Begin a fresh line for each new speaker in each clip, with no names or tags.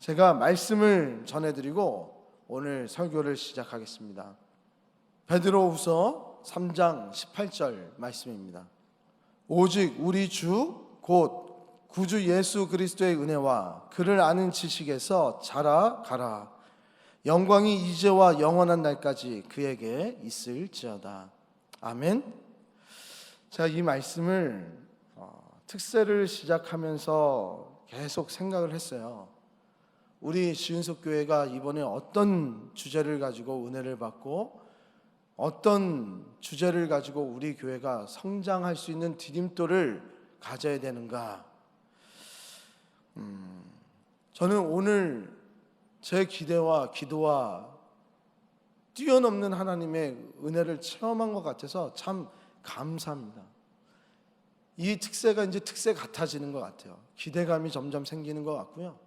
제가 말씀을 전해드리고 오늘 설교를 시작하겠습니다. 베드로후서 3장 18절 말씀입니다. 오직 우리 주 곧 구주 예수 그리스도의 은혜와 그를 아는 지식에서 자라가라. 영광이 이제와 영원한 날까지 그에게 있을지어다. 아멘. 제가 이 말씀을 특세를 시작하면서 계속 생각을 했어요. 우리 시은석 교회가 이번에 어떤 주제를 가지고 은혜를 받고 어떤 주제를 가지고 우리 교회가 성장할 수 있는 디딤돌을 가져야 되는가? 저는 오늘 제 기대와 기도와 뛰어넘는 하나님의 은혜를 체험한 것 같아서 참 감사합니다. 이 특세가 이제 특세 같아지는 것 같아요. 기대감이 점점 생기는 것 같고요.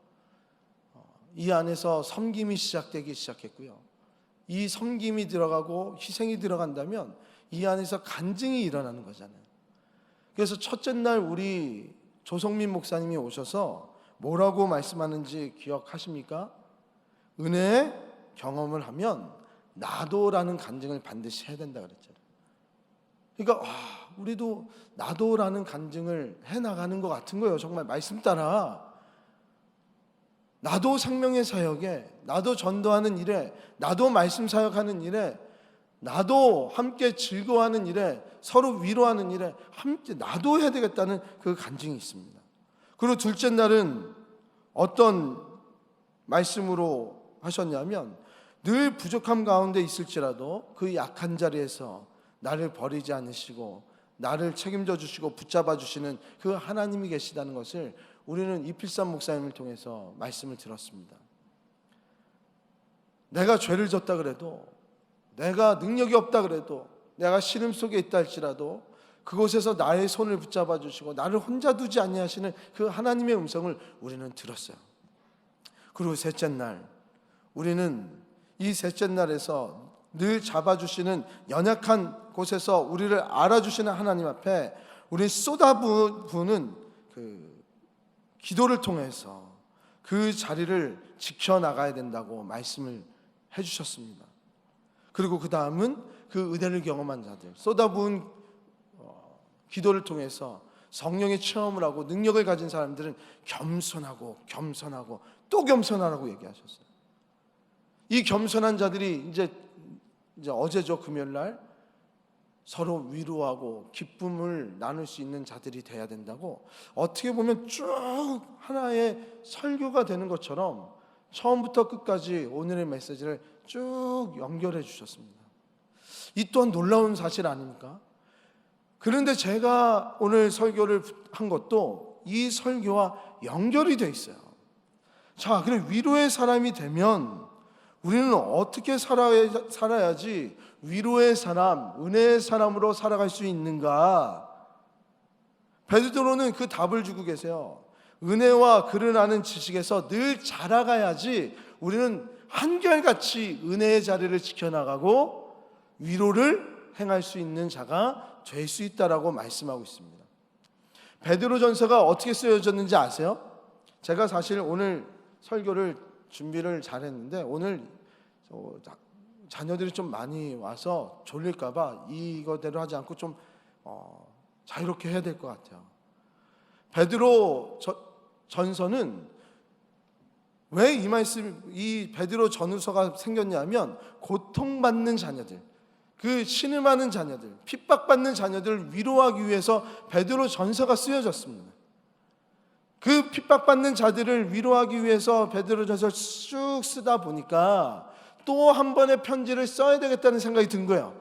이 안에서 섬김이 시작되기 시작했고요. 이 섬김이 들어가고 희생이 들어간다면 이 안에서 간증이 일어나는 거잖아요. 그래서 첫째 날 우리 조성민 목사님이 오셔서 뭐라고 말씀하는지 기억하십니까? 은혜의 경험을 하면 나도라는 간증을 반드시 해야 된다 그랬잖아요. 그러니까 우리도 나도라는 간증을 해나가는 것 같은 거예요. 정말 말씀 따라 나도 생명의 사역에, 나도 전도하는 일에, 나도 말씀 사역하는 일에, 나도 함께 즐거워하는 일에, 서로 위로하는 일에 함께 나도 해야 되겠다는 그 간증이 있습니다. 그리고 둘째 날은 어떤 말씀으로 하셨냐면 늘 부족함 가운데 있을지라도 그 약한 자리에서 나를 버리지 않으시고 나를 책임져 주시고 붙잡아 주시는 그 하나님이 계시다는 것을 우리는 이필삼 목사님을 통해서 말씀을 들었습니다. 내가 죄를 졌다 그래도, 내가 능력이 없다 그래도, 내가 시름 속에 있다 할지라도 그곳에서 나의 손을 붙잡아 주시고 나를 혼자 두지 아니하시는 그 하나님의 음성을 우리는 들었어요. 그리고 셋째 날, 우리는 이 셋째 날에서 늘 잡아주시는 연약한 곳에서 우리를 알아주시는 하나님 앞에 우리 쏟아부는 그 기도를 통해서 그 자리를 지켜나가야 된다고 말씀을 해주셨습니다. 그리고 그 다음은 그 은혜를 경험한 자들, 쏟아부은 기도를 통해서 성령의 체험을 하고 능력을 가진 사람들은 겸손하고 또 겸손하라고 얘기하셨어요. 이 겸손한 자들이 이제 어제죠, 금요일 날 서로 위로하고 기쁨을 나눌 수 있는 자들이 돼야 된다고, 어떻게 보면 쭉 하나의 설교가 되는 것처럼 처음부터 끝까지 오늘의 메시지를 쭉 연결해 주셨습니다. 이 또한 놀라운 사실 아닙니까? 그런데 제가 오늘 설교를 한 것도 이 설교와 연결이 돼 있어요. 자, 그럼 위로의 사람이 되면 우리는 어떻게 살아야지 위로의 사람, 은혜의 사람으로 살아갈 수 있는가? 베드로는 그 답을 주고 계세요. 은혜와 그를 아는 지식에서 늘 자라가야지 우리는 한결같이 은혜의 자리를 지켜나가고 위로를 행할 수 있는 자가 될 수 있다라고 말씀하고 있습니다. 베드로전서가 어떻게 쓰여졌는지 아세요? 제가 사실 오늘 설교를 준비를 잘했는데 오늘 자녀들이 좀 많이 와서 졸릴까봐 이거대로 하지 않고 좀 자유롭게 해야 될 것 같아요. 베드로 전서는 왜 이 베드로 전후서가 생겼냐면 고통받는 자녀들, 그 신음하는 자녀들, 핍박받는 자녀들을 위로하기 위해서 베드로 전서가 쓰여졌습니다. 그 핍박받는 자들을 위로하기 위해서 베드로 전서를 쭉 쓰다 보니까 또 한 번의 편지를 써야 되겠다는 생각이 든 거예요.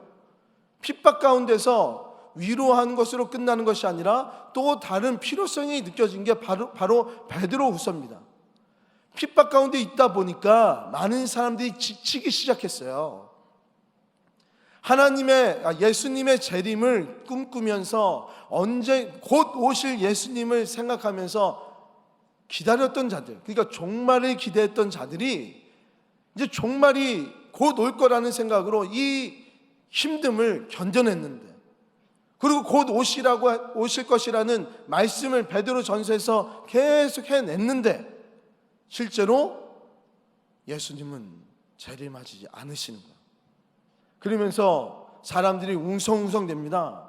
핍박 가운데서 위로하는 것으로 끝나는 것이 아니라 또 다른 필요성이 느껴진 게 바로 베드로후서입니다. 핍박 가운데 있다 보니까 많은 사람들이 지치기 시작했어요. 예수님의 재림을 꿈꾸면서 언제 곧 오실 예수님을 생각하면서 기다렸던 자들, 그러니까 종말을 기대했던 자들이 이제 종말이 곧 올 거라는 생각으로 이 힘듦을 견뎌냈는데, 그리고 곧 오실 것이라는 말씀을 베드로 전서에서 계속 해냈는데 실제로 예수님은 재림하지 않으시는 거예요. 그러면서 사람들이 웅성웅성됩니다.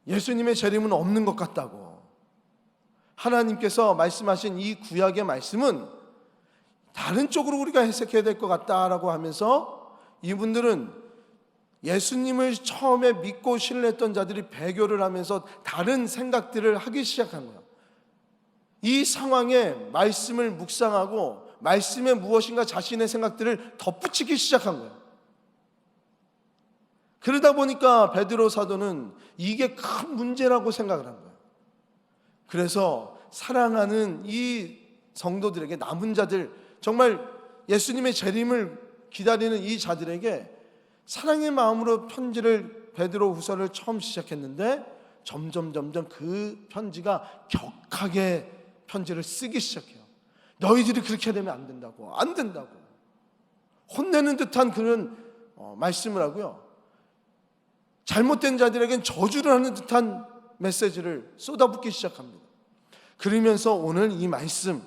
예수님의 재림은 없는 것 같다고. 하나님께서 말씀하신 이 구약의 말씀은 다른 쪽으로 우리가 해석해야 될 것 같다라고 하면서 이분들은 예수님을 처음에 믿고 신뢰했던 자들이 배교를 하면서 다른 생각들을 하기 시작한 거예요. 이 상황에 말씀을 묵상하고 말씀에 무엇인가 자신의 생각들을 덧붙이기 시작한 거예요. 그러다 보니까 베드로 사도는 이게 큰 문제라고 생각을 한 거예요. 그래서 사랑하는 이 성도들에게, 남은 자들, 정말 예수님의 재림을 기다리는 이 자들에게 사랑의 마음으로 편지를, 베드로 후서를 처음 시작했는데 점점 그 편지가 격하게 편지를 쓰기 시작해요. 너희들이 그렇게 되면 안 된다고, 안 된다고 혼내는 듯한 그런 말씀을 하고요. 잘못된 자들에겐 저주를 하는 듯한 메시지를 쏟아붓기 시작합니다. 그러면서 오늘 이 말씀,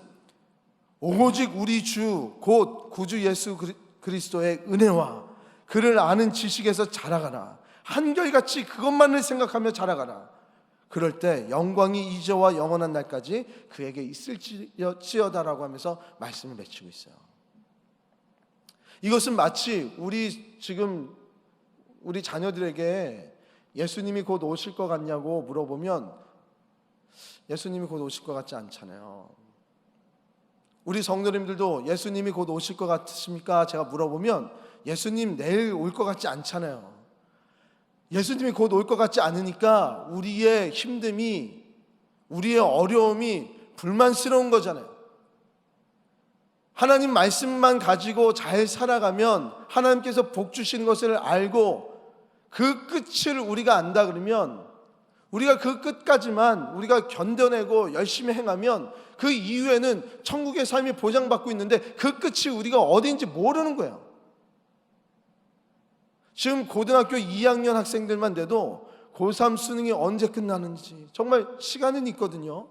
오직 우리 주 곧 구주 예수 그리스도의 은혜와 그를 아는 지식에서 자라가라. 한결같이 그것만을 생각하며 자라가라. 그럴 때 영광이 이제와 영원한 날까지 그에게 있을지어다라고 하면서 말씀을 맺히고 있어요. 이것은 마치 우리 자녀들에게 예수님이 곧 오실 것 같냐고 물어보면 예수님이 곧 오실 것 같지 않잖아요. 우리 성도님들도 예수님이 곧 오실 것 같으십니까? 제가 물어보면 예수님 내일 올 것 같지 않잖아요. 예수님이 곧 올 것 같지 않으니까 우리의 힘듦이, 우리의 어려움이 불만스러운 거잖아요. 하나님 말씀만 가지고 잘 살아가면 하나님께서 복 주시는 것을 알고 그 끝을 우리가 안다 그러면, 우리가 그 끝까지만 우리가 견뎌내고 열심히 행하면 그 이후에는 천국의 삶이 보장받고 있는데 그 끝이 우리가 어디인지 모르는 거예요. 지금 고등학교 2학년 학생들만 돼도 고3 수능이 언제 끝나는지 정말 시간은 있거든요.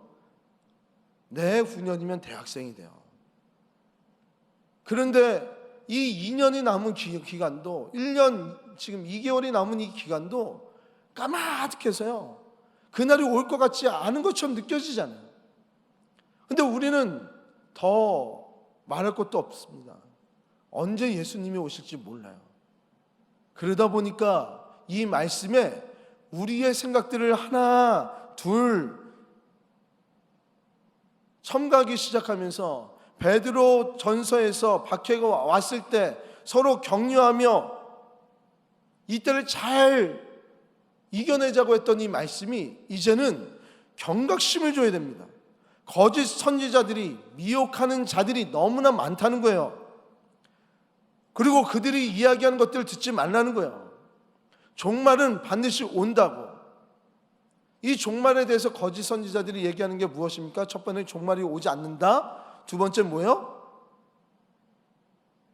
내후년이면 대학생이 돼요. 그런데 이 2년이 남은 기간도, 1년 지금 2개월이 남은 이 기간도 까마득해서요, 그날이 올 것 같지 않은 것처럼 느껴지잖아요. 근데 우리는 더 말할 것도 없습니다. 언제 예수님이 오실지 몰라요. 그러다 보니까 이 말씀에 우리의 생각들을 하나 둘 첨가하기 시작하면서 베드로 전서에서 박해가 왔을 때 서로 격려하며 이때를 잘 이겨내자고 했던 이 말씀이 이제는 경각심을 줘야 됩니다. 거짓 선지자들이, 미혹하는 자들이 너무나 많다는 거예요. 그리고 그들이 이야기하는 것들을 듣지 말라는 거예요. 종말은 반드시 온다고. 이 종말에 대해서 거짓 선지자들이 얘기하는 게 무엇입니까? 첫 번째, 종말이 오지 않는다. 두 번째 뭐예요?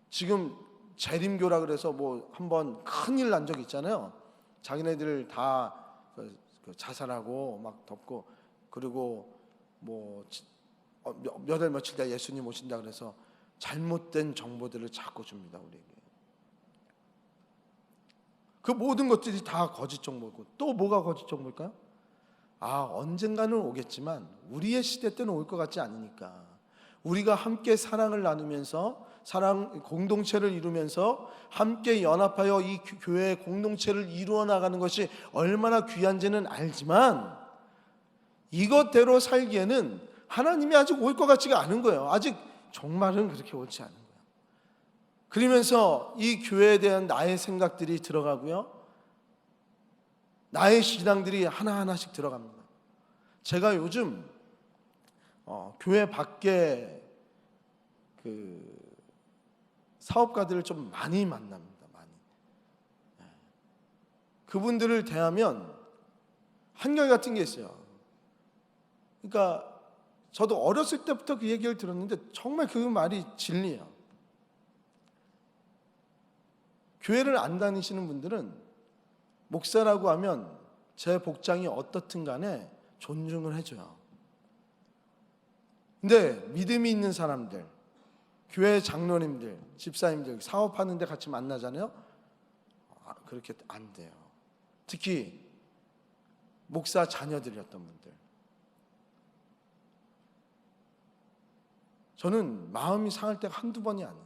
지금 재림교라 그래서 뭐 한번 큰일 난 적 있잖아요. 자기네들 다 자살하고 막 덮고, 그리고 뭐 몇 월 며칠 뒤에 예수님 오신다 그래서 잘못된 정보들을 자꾸 줍니다, 우리에게. 그 모든 것들이 다 거짓 정보고, 또 뭐가 거짓 정보일까요? 언젠가는 오겠지만 우리의 시대 때는 올 것 같지 않으니까 우리가 함께 사랑을 나누면서 사랑 공동체를 이루면서 함께 연합하여 이 교회의 공동체를 이루어 나가는 것이 얼마나 귀한지는 알지만 이것대로 살기에는 하나님이 아직 올 것 같지가 않은 거예요. 아직 종말은 그렇게 옳지 않은 거예요. 그러면서 이 교회에 대한 나의 생각들이 들어가고요, 나의 신앙들이 하나하나씩 들어갑니다. 제가 요즘 교회 밖에 사업가들을 좀 많이 만납니다. 많이. 그분들을 대하면 한결같은 게 있어요. 그러니까 저도 어렸을 때부터 그 얘기를 들었는데 정말 그 말이 진리예요. 교회를 안 다니시는 분들은 목사라고 하면 제 복장이 어떻든 간에 존중을 해줘요. 근데 믿음이 있는 사람들, 교회 장로님들, 집사님들 사업하는데 같이 만나잖아요. 그렇게 안 돼요. 특히 목사 자녀들이었던 분들, 저는 마음이 상할 때가 한두 번이 아니에요.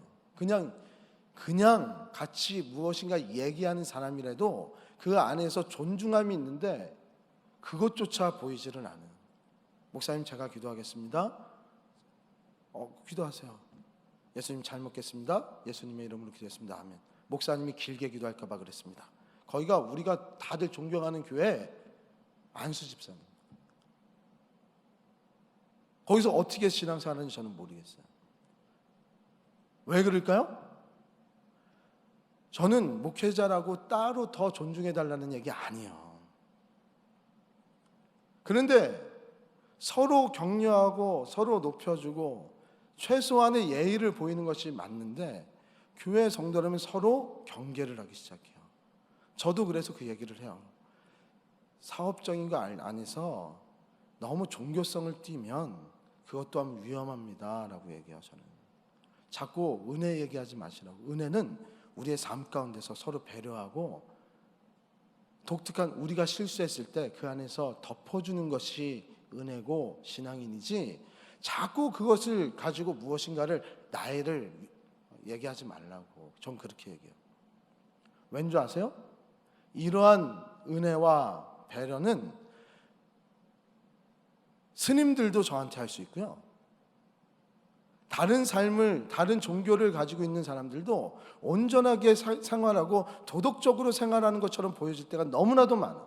그냥 같이 무엇인가 얘기하는 사람이라도 그 안에서 존중함이 있는데 그것조차 보이지는 않아요. 목사님, 제가 기도하겠습니다. 기도하세요. 예수님 잘 먹겠습니다. 예수님의 이름으로 기도했습니다. 아멘. 목사님이 길게 기도할까 봐 그랬습니다. 거기가 우리가 다들 존경하는 교회 안수 집사님. 거기서 어떻게 신앙생활하는지 저는 모르겠어요. 왜 그럴까요? 저는 목회자라고 따로 더 존중해달라는 얘기 아니에요. 그런데 서로 격려하고 서로 높여주고 최소한의 예의를 보이는 것이 맞는데, 교회 성도라면 서로 경계를 하기 시작해요. 저도 그래서 그 얘기를 해요. 사업적인 거 안에서 너무 종교성을 띠면 그것 또한 위험합니다 라고 얘기해요. 저는 자꾸 은혜 얘기하지 마시라고. 은혜는 우리의 삶 가운데서 서로 배려하고 독특한, 우리가 실수했을 때 그 안에서 덮어주는 것이 은혜고 신앙인이지, 자꾸 그것을 가지고 무엇인가를 나이를 얘기하지 말라고. 전 그렇게 얘기해요. 왠 줄 아세요? 이러한 은혜와 배려는 스님들도 저한테 할 수 있고요, 다른 삶을, 다른 종교를 가지고 있는 사람들도 온전하게 생활하고 도덕적으로 생활하는 것처럼 보여질 때가 너무나도 많아.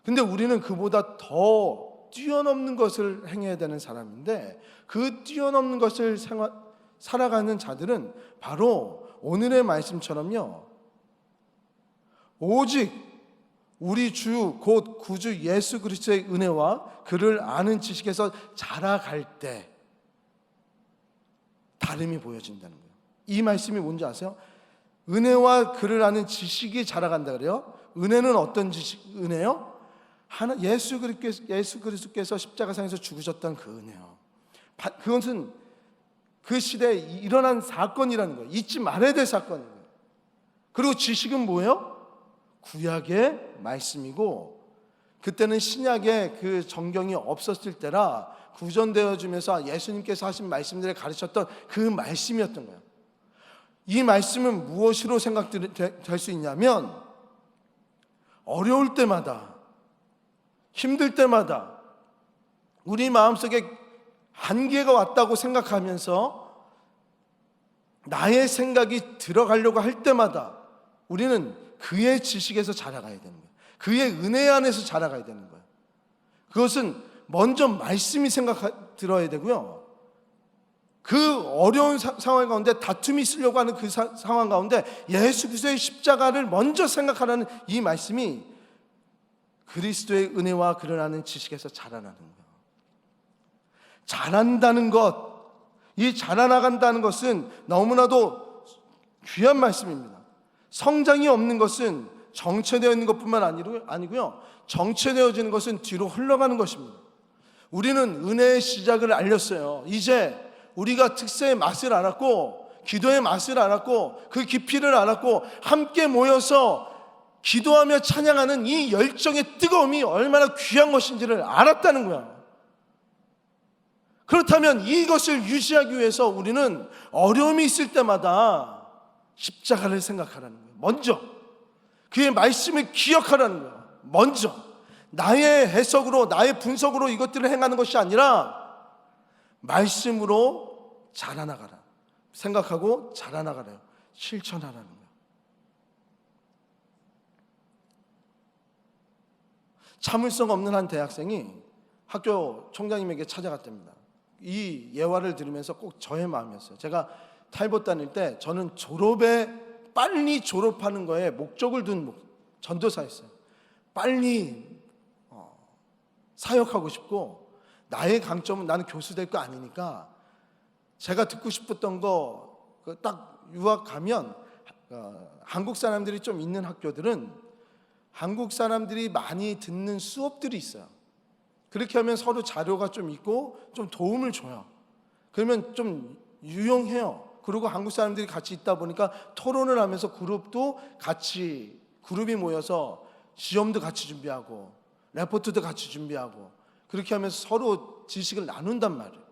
근데 우리는 그보다 더 뛰어넘는 것을 행해야 되는 사람인데, 그 뛰어넘는 것을 살아가는 자들은 바로 오늘의 말씀처럼요, 오직 우리 주 곧 구주 예수 그리스도의 은혜와 그를 아는 지식에서 자라갈 때 다름이 보여진다는 거예요. 이 말씀이 뭔지 아세요? 은혜와 그를 아는 지식이 자라간다 그래요. 은혜는 어떤 은혜요? 예수 그리스도께서 십자가상에서 죽으셨던 그 은혜요. 그것은 그 시대에 일어난 사건이라는 거예요. 잊지 말아야 될 사건이에요. 그리고 지식은 뭐예요? 구약의 말씀이고, 그때는 신약의 그 정경이 없었을 때라 구전되어 주면서 예수님께서 하신 말씀들을 가르쳤던 그 말씀이었던 거예요. 이 말씀은 무엇으로 생각될 수 있냐면, 어려울 때마다, 힘들 때마다, 우리 마음속에 한계가 왔다고 생각하면서 나의 생각이 들어가려고 할 때마다 우리는 그의 지식에서 자라가야 되는 거예요. 그의 은혜 안에서 자라가야 되는 거예요. 그것은 먼저 말씀이 들어야 되고요, 그 어려운 상황 가운데 다툼이 있으려고 하는 그 상황 가운데 예수 그리스도의 십자가를 먼저 생각하라는 이 말씀이 그리스도의 은혜와 그를 아는 지식에서 자라나는 거예요. 자란다는 것, 이 자라나간다는 것은 너무나도 귀한 말씀입니다. 성장이 없는 것은 정체되어 있는 것뿐만 아니고요, 정체되어지는 것은 뒤로 흘러가는 것입니다. 우리는 은혜의 시작을 알렸어요. 이제 우리가 특세의 맛을 알았고, 기도의 맛을 알았고, 그 깊이를 알았고, 함께 모여서 기도하며 찬양하는 이 열정의 뜨거움이 얼마나 귀한 것인지를 알았다는 거야. 그렇다면 이것을 유지하기 위해서 우리는 어려움이 있을 때마다 십자가를 생각하라는 거예요. 먼저 그의 말씀을 기억하라는 거예요. 먼저 나의 해석으로, 나의 분석으로 이것들을 행하는 것이 아니라 말씀으로 자라나가라. 생각하고 자라나가라요. 실천하라는 거예요. 참을성 없는 한 대학생이 학교 총장님에게 찾아갔답니다. 이 예화를 들으면서 꼭 저의 마음이었어요. 제가 탈북 다닐 때 저는 빨리 졸업하는 거에 목적을 둔 전도사였어요. 빨리 사역하고 싶고, 나의 강점은 나는 교수 될 거 아니니까 제가 듣고 싶었던 거 딱 유학 가면 한국 사람들이 좀 있는 학교들은 한국 사람들이 많이 듣는 수업들이 있어요. 그렇게 하면 서로 자료가 좀 있고 좀 도움을 줘요. 그러면 좀 유용해요. 그리고 한국 사람들이 같이 있다 보니까 토론을 하면서 그룹이 모여서 시험도 같이 준비하고 레포트도 같이 준비하고 그렇게 하면서 서로 지식을 나눈단 말이에요.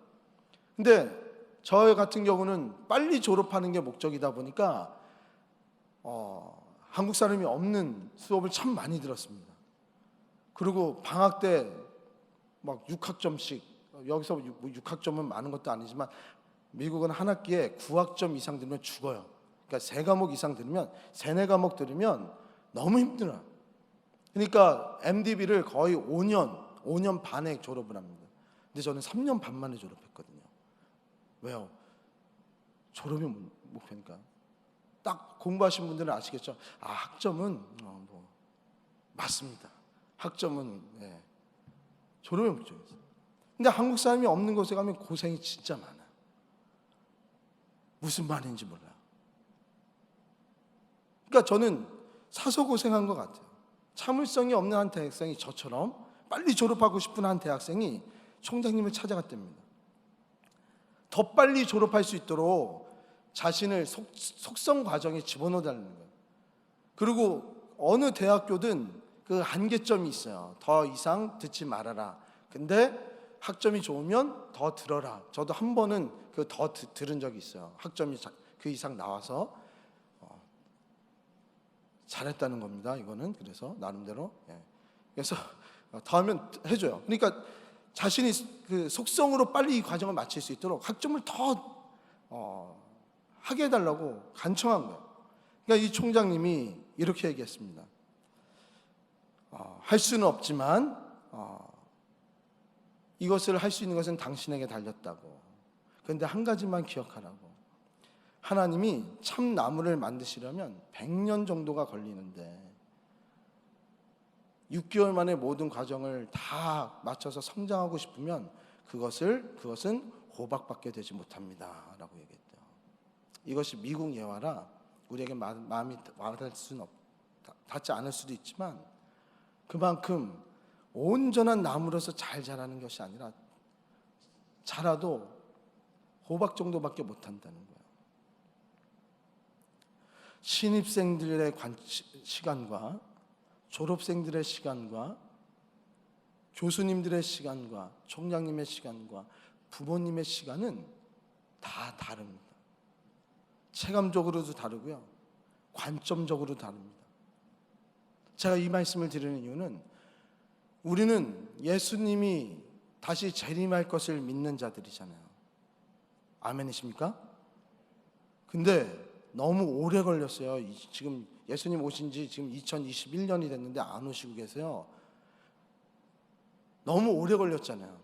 근데 저 같은 경우는 빨리 졸업하는 게 목적이다 보니까 한국 사람이 없는 수업을 참 많이 들었습니다. 그리고 방학 때 막 6학점씩, 여기서 6학점은 많은 것도 아니지만 미국은 한 학기에 9학점 이상 들으면 죽어요. 그러니까 3과목 이상 들으면 4과목 들으면 너무 힘들어요. 그러니까 MDB를 거의 5년 반에 졸업을 합니다. 근데 저는 3년 반 만에 졸업했거든요. 왜요? 졸업이 목표니까. 딱 공부하신 분들은 아시겠죠? 학점은 맞습니다. 학점은 졸업의 목적이었어요. 근데 한국 사람이 없는 곳에 가면 고생이 진짜 많아요. 무슨 말인지 몰라요. 그러니까 저는 사서 고생한 것 같아요. 참을성이 없는 한 대학생이, 저처럼 빨리 졸업하고 싶은 한 대학생이 총장님을 찾아갔답니다. 더 빨리 졸업할 수 있도록 자신을 속성 과정에 집어넣어달라는 거예요. 그리고 어느 대학교든 그 한계점이 있어요. 더 이상 듣지 말아라. 근데 학점이 좋으면 더 들어라. 저도 한 번은 그 더 들은 적이 있어요. 학점이 그 이상 나와서 잘했다는 겁니다. 이거는 그래서 나름대로. 그래서 더 하면 해줘요. 그러니까 자신이 그 속성으로 빨리 이 과정을 마칠 수 있도록 학점을 더 하게 해달라고 간청한 거예요. 그러니까 이 총장님이 이렇게 얘기했습니다. 할 수는 없지만 이것을 할 수 있는 것은 당신에게 달렸다고. 그런데 한 가지만 기억하라고. 하나님이 참 나무를 만드시려면 100년 정도가 걸리는데 6개월 만에 모든 과정을 다 마쳐서 성장하고 싶으면 그것은 호박밖에 되지 못합니다 라고 얘기했대요. 이것이 미국 예화라 우리에게 마음이 닿지 않을 수도 있지만 그만큼 온전한 나무로서 잘 자라는 것이 아니라 자라도 호박 정도밖에 못한다는 거예요. 신입생들의 시간과 졸업생들의 시간과 교수님들의 시간과 총장님의 시간과 부모님의 시간은 다 다릅니다. 체감적으로도 다르고요, 관점적으로도 다릅니다. 제가 이 말씀을 드리는 이유는 우리는 예수님이 다시 재림할 것을 믿는 자들이잖아요. 아멘이십니까? 근데 너무 오래 걸렸어요. 지금 예수님 오신 지 지금 2021년이 됐는데 안 오시고 계세요. 너무 오래 걸렸잖아요.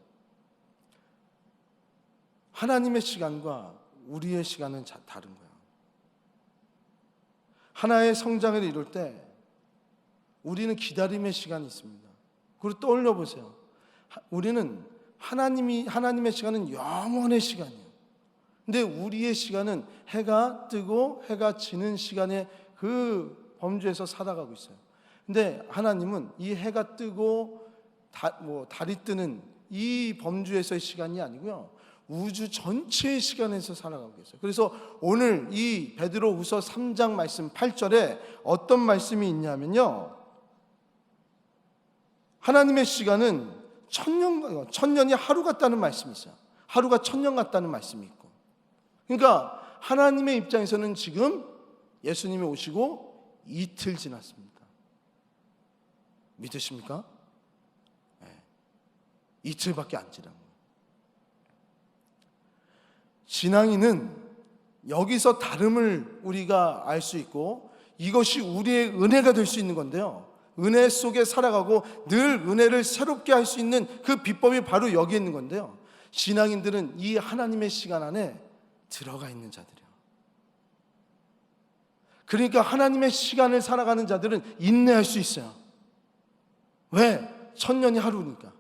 하나님의 시간과 우리의 시간은 다른 거예요. 하나의 성장을 이룰 때 우리는 기다림의 시간이 있습니다. 그리고 떠올려 보세요. 우리는 하나님의 시간은 영원의 시간이에요. 근데 우리의 시간은 해가 뜨고 해가 지는 시간의 그 범주에서 살아가고 있어요. 근데 하나님은 이 해가 뜨고 달이 뜨는 이 범주에서의 시간이 아니고요, 우주 전체의 시간에서 살아가고 계세요. 그래서 오늘 이 베드로후서 3장 말씀 8절에 어떤 말씀이 있냐면요, 하나님의 시간은 천년이 하루 같다는 말씀이 있어요. 하루가 천년 같다는 말씀이 있고, 그러니까 하나님의 입장에서는 지금 예수님이 오시고 이틀 지났습니다. 믿으십니까? 네. 이틀밖에 안 지난 거예요. 신앙인은 여기서 다름을 우리가 알 수 있고 이것이 우리의 은혜가 될 수 있는 건데요, 은혜 속에 살아가고 늘 은혜를 새롭게 할 수 있는 그 비법이 바로 여기에 있는 건데요, 신앙인들은 이 하나님의 시간 안에 들어가 있는 자들이에요. 그러니까 하나님의 시간을 살아가는 자들은 인내할 수 있어요. 왜? 천년이 하루니까.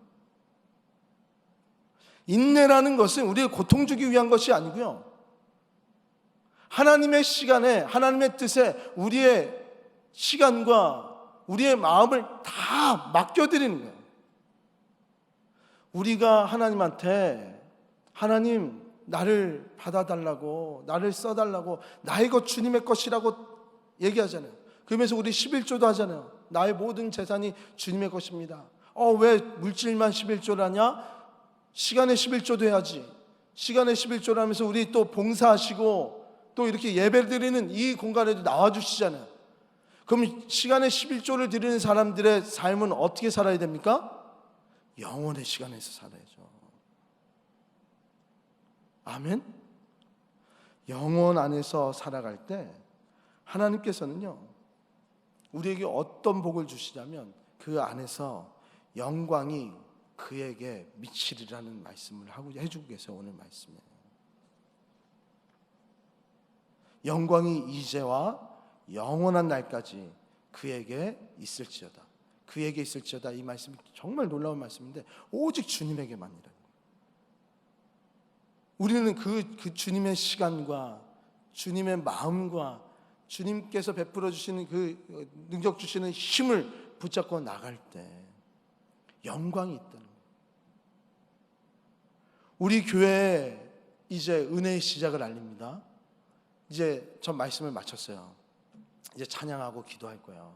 인내라는 것은 우리를 고통 주기 위한 것이 아니고요, 하나님의 시간에, 하나님의 뜻에 우리의 시간과 우리의 마음을 다 맡겨드리는 거예요. 우리가 하나님한테, 하나님 나를 받아달라고, 나를 써달라고, 나의 것 주님의 것이라고 얘기하잖아요. 그러면서 우리 11조도 하잖아요. 나의 모든 재산이 주님의 것입니다. 왜 물질만 11조를 하냐? 시간의 11조도 해야지. 시간의 11조를 하면서 우리 또 봉사하시고 또 이렇게 예배 드리는 이 공간에도 나와주시잖아요. 그럼 시간의 11조를 드리는 사람들의 삶은 어떻게 살아야 됩니까? 영원의 시간에서 살아야죠. 아멘? 영원 안에서 살아갈 때 하나님께서는요, 우리에게 어떤 복을 주시냐면 그 안에서 영광이 그에게 미치리라는 말씀을 해주고 계세요. 오늘 말씀에 영광이 이제와 영원한 날까지 그에게 있을지어다. 그에게 있을지어다. 이 말씀이 정말 놀라운 말씀인데 오직 주님에게만이라는 거예요. 우리는 그 주님의 시간과 주님의 마음과 주님께서 베풀어 주시는 그 능력 주시는 힘을 붙잡고 나갈 때 영광이 있다는 거예요. 우리 교회에 이제 은혜의 시작을 알립니다. 이제 전 말씀을 마쳤어요. 이제 찬양하고 기도할 거예요.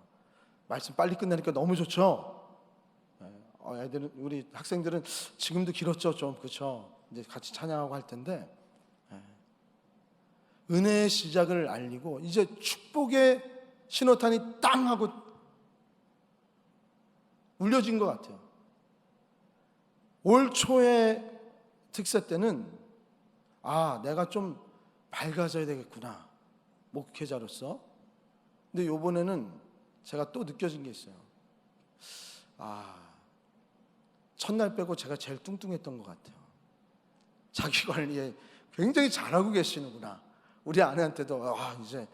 말씀 빨리 끝나니까 너무 좋죠? 애들은, 우리 학생들은 지금도 길었죠, 좀. 그렇죠? 이제 같이 찬양하고 할 텐데, 은혜의 시작을 알리고 이제 축복의 신호탄이 땅 하고 울려진 것 같아요. 올 초의 특세 때는 내가 좀 밝아져야 되겠구나, 목회자로서. 근데 요번에는 제가 또 느껴진 게 있어요. 첫날 빼고 제가 제일 뚱뚱했던 것 같아요. 자기 관리에 굉장히 잘하고 계시는구나. 우리 아내한테도 이제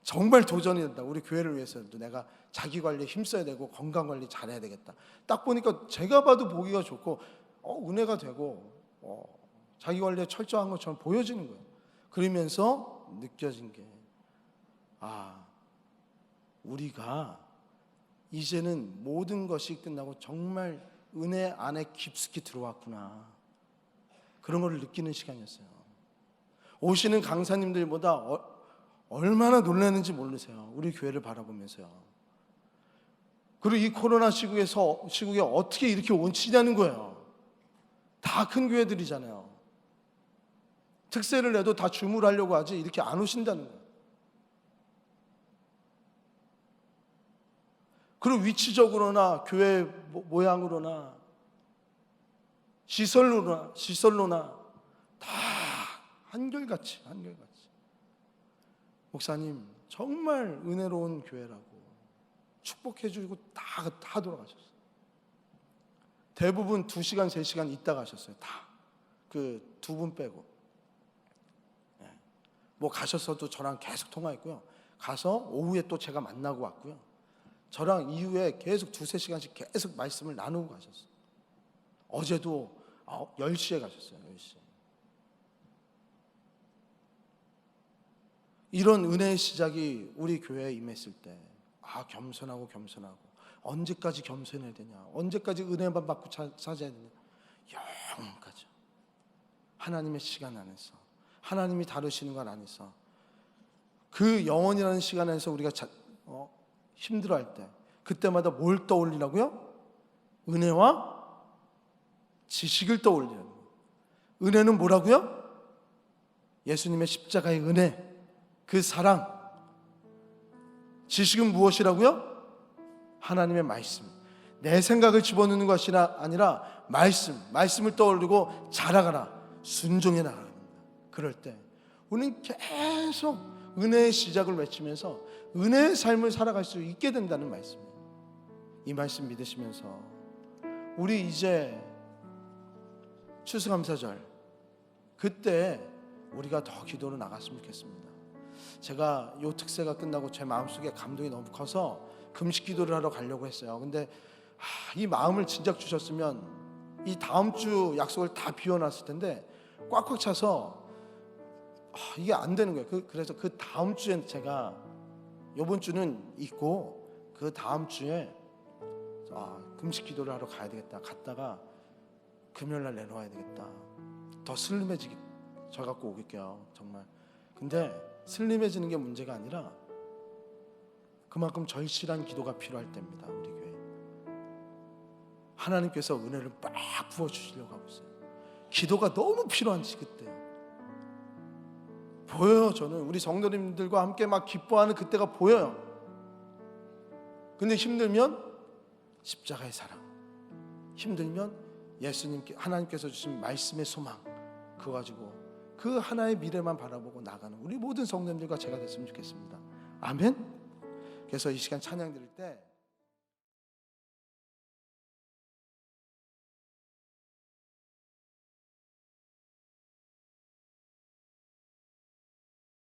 정말 도전이 된다. 우리 교회를 위해서도 내가 자기 관리에 힘써야 되고 건강 관리 잘해야 되겠다. 딱 보니까 제가 봐도 보기가 좋고 은혜가 되고 자기 관리에 철저한 것처럼 보여지는 거예요. 그러면서 느껴진 게 우리가 이제는 모든 것이 끝나고 정말 은혜 안에 깊숙이 들어왔구나. 그런 걸 느끼는 시간이었어요. 오시는 강사님들보다 얼마나 놀라는지 모르세요. 우리 교회를 바라보면서요. 그리고 이 코로나 시국에 어떻게 이렇게 온치냐는 거예요. 다 큰 교회들이잖아요. 특세를 내도 다 주물하려고 하지 이렇게 안 오신다는 거예요. 그리고 위치적으로나 교회 모양으로나 시설로나 다 한결같이 목사님 정말 은혜로운 교회라고 축복해 주고 다 돌아가셨어요. 대부분 2시간 3시간 있다 가셨어요. 다 그 2분 빼고. 뭐 가셨어도 저랑 계속 통화했고요. 가서 오후에 또 제가 만나고 왔고요. 저랑 이후에 계속 2-3시간씩 계속 말씀을 나누고 가셨어요. 어제도 10시에 가셨어요. 10시에. 이런 은혜의 시작이 우리 교회에 임했을 때 겸손하고 언제까지 겸손해야 되냐, 언제까지 은혜만 받고 찾아야 되냐, 영원까지 하나님의 시간 안에서, 하나님이 다루시는 것 안에서, 그 영원이라는 시간 안에서 우리가 힘들어할 때 그때마다 뭘 떠올리라고요? 은혜와 지식을 떠올리라고요. 은혜는 뭐라고요? 예수님의 십자가의 은혜, 그 사랑. 지식은 무엇이라고요? 하나님의 말씀. 내 생각을 집어넣는 것이 아니라 말씀을 떠올리고 자라가라, 순종해 나가는 겁니다. 그럴 때 우리는 계속 은혜의 시작을 외치면서 은혜의 삶을 살아갈 수 있게 된다는 말씀이에요. 이 말씀 믿으시면서 우리 이제 추수감사절 그때 우리가 더 기도로 나갔으면 좋겠습니다. 제가 요 특세가 끝나고 제 마음속에 감동이 너무 커서 금식 기도를 하러 가려고 했어요. 근데 이 마음을 진작 주셨으면 이 다음 주 약속을 다 비워놨을 텐데 꽉꽉 차서 이게 안 되는 거예요. 그래서 그 다음 주엔 제가, 이번 주는 있고 그 다음 주에 금식 기도를 하러 가야 되겠다. 갔다가 금요일날 내려와야 되겠다. 더 슬림해지기 저 갖고 오게요 정말. 근데 슬림해지는 게 문제가 아니라 그만큼 절실한 기도가 필요할 때입니다. 우리 교회 하나님께서 은혜를 막 부어주시려고 하고 있어요. 기도가 너무 필요한 그때요. 보여요. 저는 우리 성도님들과 함께 막 기뻐하는 그때가 보여요. 근데 힘들면 십자가의 사랑, 힘들면 예수님께 하나님께서 주신 말씀의 소망, 그거 가지고 그 하나의 미래만 바라보고 나가는 우리 모든 성도님들과 제가 됐으면 좋겠습니다. 아멘. 그래서 이 시간 찬양 드릴 때